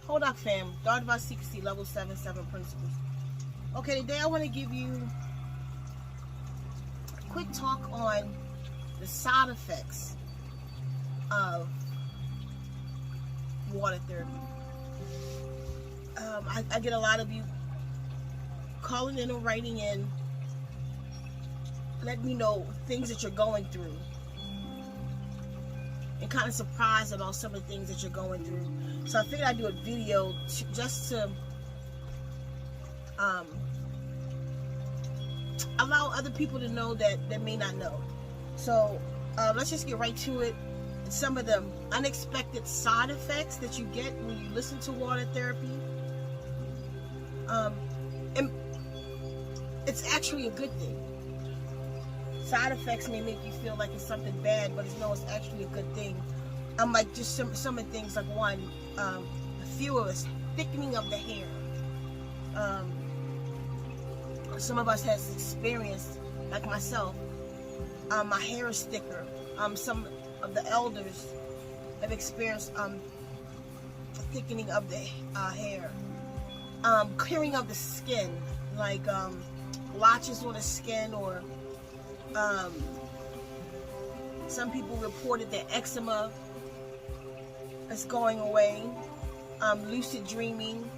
Hold up, fam. Guard by Secrecy, level 7 principles. Okay, today I want to give you a quick talk on the side effects of water therapy. I get a lot of you calling in or writing in, letting me know things that you're going through, and kind of surprised about some of the things that you're going through. So I figured I'd do a video just to allow other people to know that may not know. So let's just get right to it. Some of the unexpected side effects that you get when you listen to water therapy. And it's actually a good thing. Side effects may make you feel like it's something bad, but it's actually a good thing. Like just some of the things, like one, a few of us, thickening of the hair. Some of us has experienced, like myself, my hair is thicker. Some of the elders have experienced thickening of the hair. Clearing of the skin, like blotches on the skin, or some people reported that eczema is going away. Lucid dreaming,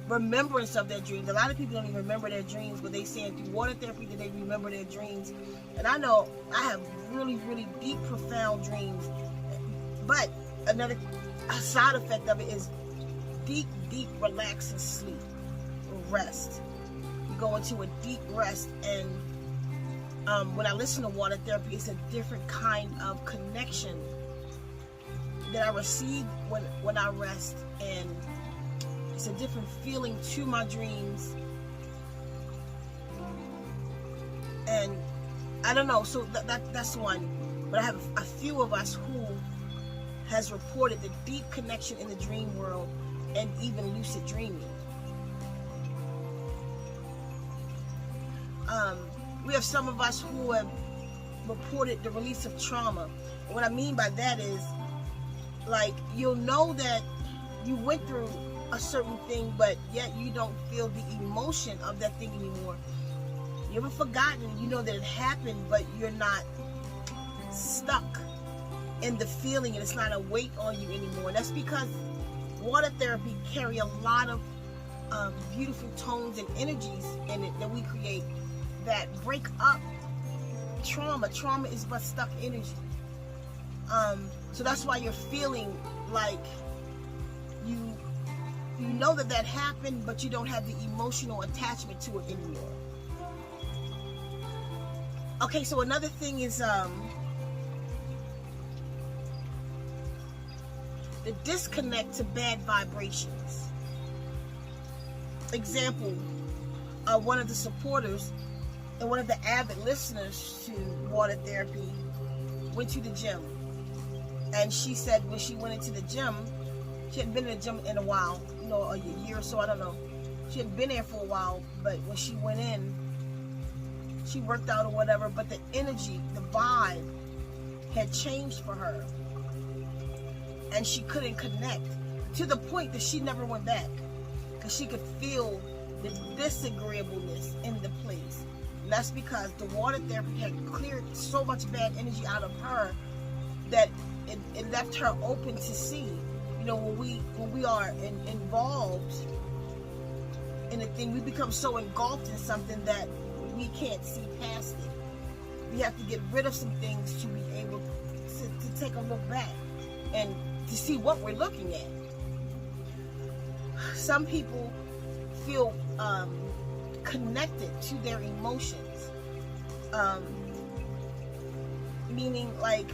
remembrance of their dreams. A lot of people don't even remember their dreams, but they say through water therapy that they remember their dreams. And I know I have really, really deep, profound dreams. But another side effect of it is deep, relaxing sleep or rest. You go into a deep rest, and when I listen to water therapy, it's a different kind of connection that I receive when I rest, and it's a different feeling to my dreams. And I don't know, so that's one. But I have a few of us who has reported the deep connection in the dream world and even lucid dreaming. We have some of us who have reported the release of trauma. And what I mean by that is, like, you'll know that you went through a certain thing, but yet you don't feel the emotion of that thing anymore. You ever forgotten, you know that it happened, but you're not stuck in the feeling, and it's not a weight on you anymore. And that's because water therapy carry a lot of beautiful tones and energies in it that we create that break up trauma. Trauma is but stuck energy. So that's why you're feeling like you know that happened, but you don't have the emotional attachment to it anymore. Okay, so another thing is the disconnect to bad vibrations. Example, one of the supporters and one of the avid listeners to water therapy went to the gym, and she said when she went into the gym, she hadn't been in the gym in a while, you know, a year or so, I don't know. She hadn't been there for a while, but when she went in, she worked out or whatever, but the energy, the vibe had changed for her. And she couldn't connect, to the point that she never went back, because she could feel the disagreeableness in the place. And that's because the water therapy had cleared so much bad energy out of her that it left her open to see. You know, when we are involved in a thing, we become so engulfed in something that we can't see past it. We have to get rid of some things to be able to take a look back and to see what we're looking at. Some people feel connected to their emotions, meaning like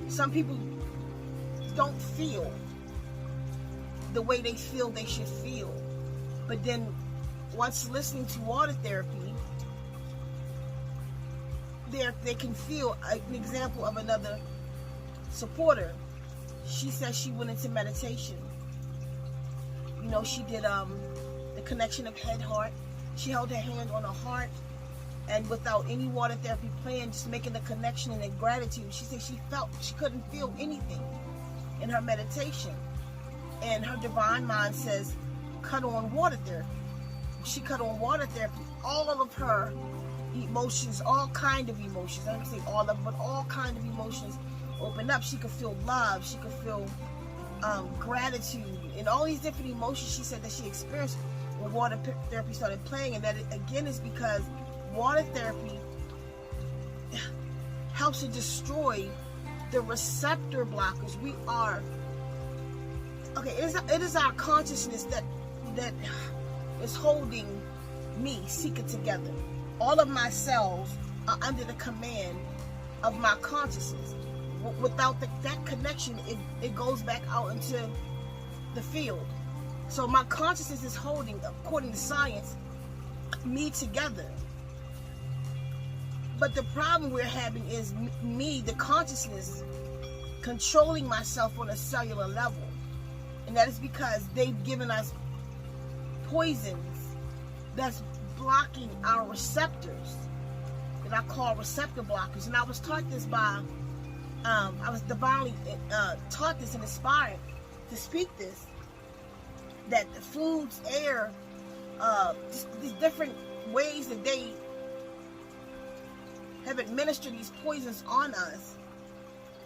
some people don't feel the way they feel they should feel, but then once listening to water therapy, they can feel. An example of another supporter, she says she went into meditation. You know, she did the connection of head-heart. She held her hand on her heart, and without any water therapy plan, just making the connection and the gratitude, she said she felt she couldn't feel anything. in her meditation. And her divine mind says, cut on water therapy. She cut on water therapy. All of her emotions, all kind of emotions, I don't say all of them, but all kind of emotions opened up. She could feel love. She could feel gratitude, and all these different emotions she said that she experienced when water therapy started playing. And that, again, is because water therapy helps to destroy the receptor blockers. We are, okay, it is our consciousness that is holding me, ceka, together. All of my cells are under the command of my consciousness. Without that connection, it goes back out into the field. So my consciousness is holding, according to science, me together. But the problem we're having is me, the consciousness, controlling myself on a cellular level. And that is because they've given us poisons that's blocking our receptors, that I call receptor blockers. And I was taught this by, I was divinely taught this and inspired to speak this, that the foods, air, these different ways that they have administered these poisons on us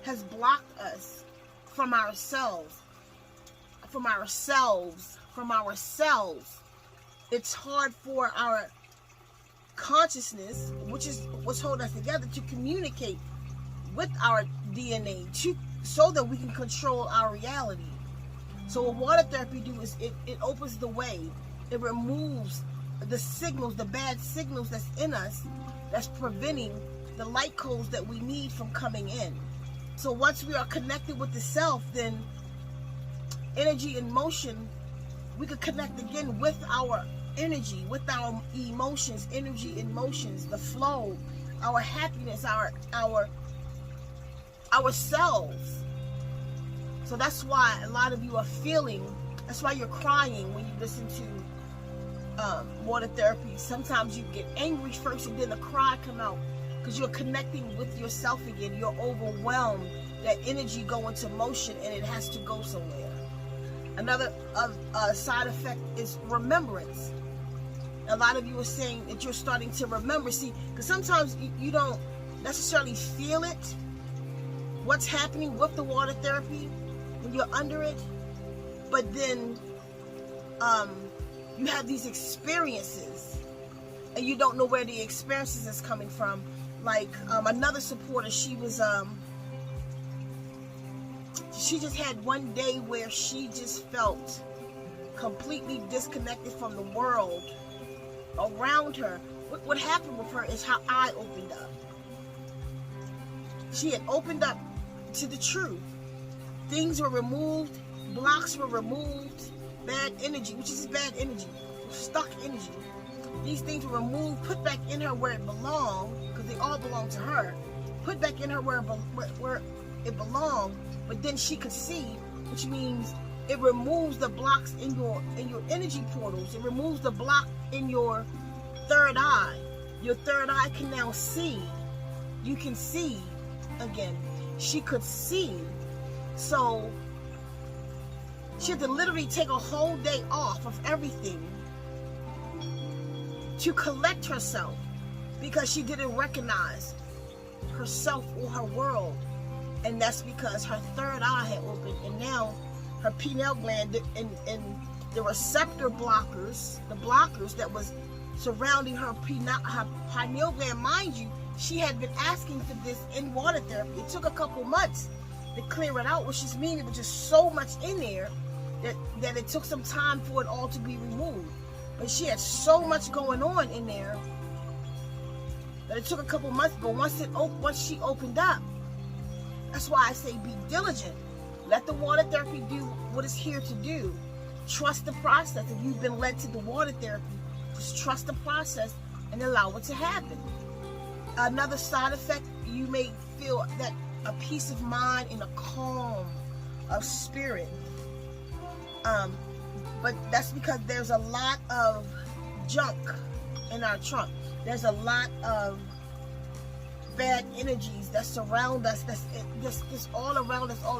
has blocked us from ourselves. It's hard for our consciousness, which is what's holding us together, to communicate with our DNA so that we can control our reality. So what water therapy do is it opens the way. It removes the signals, the bad signals that's in us, that's preventing the light codes that we need from coming in. So once we are connected with the self, then energy and motion, we could connect again with our energy, with our emotions, energy and motions, the flow, our happiness, our selves. So that's why a lot of you are feeling, that's why you're crying when you listen to water therapy. Sometimes you get angry first and then the cry come out, because you're connecting with yourself again. You're overwhelmed. That energy go into motion and it has to go somewhere. Another side effect is remembrance. A lot of you are saying that you're starting to remember. See, because sometimes you don't necessarily feel it, what's happening with the water therapy when you're under it, but then you have these experiences and you don't know where the experiences is coming from. Like another supporter, she just had one day where she just felt completely disconnected from the world around her. What happened with her is her eye opened up. She had opened up to the truth. Things were removed, blocks were removed, bad energy, which is bad energy, stuck energy. These things were removed, put back in her where it belonged, because they all belong to her. Put back in her where it belonged, but then she could see, which means it removes the blocks in your energy portals. It removes the block in your third eye. Your third eye can now see. You can see again. She could see. So she had to literally take a whole day off of everything to collect herself, because she didn't recognize herself or her world. And that's because her third eye had opened, and now her pineal gland and the receptor blockers, the blockers that was surrounding her pineal gland, mind you, she had been asking for this in water therapy. It took a couple months to clear it out, which just means it was just so much in there that it took some time for it all to be removed. But she had so much going on in there that it took a couple months. But once she opened up, that's why I say be diligent. Let the water therapy do what it's here to do. Trust the process. If you've been led to the water therapy, just trust the process and allow it to happen. Another side effect, you may feel that a peace of mind and a calm of spirit. But that's because there's a lot of junk in our trunk. There's a lot of bad energies that surround us, that's all around us all the time.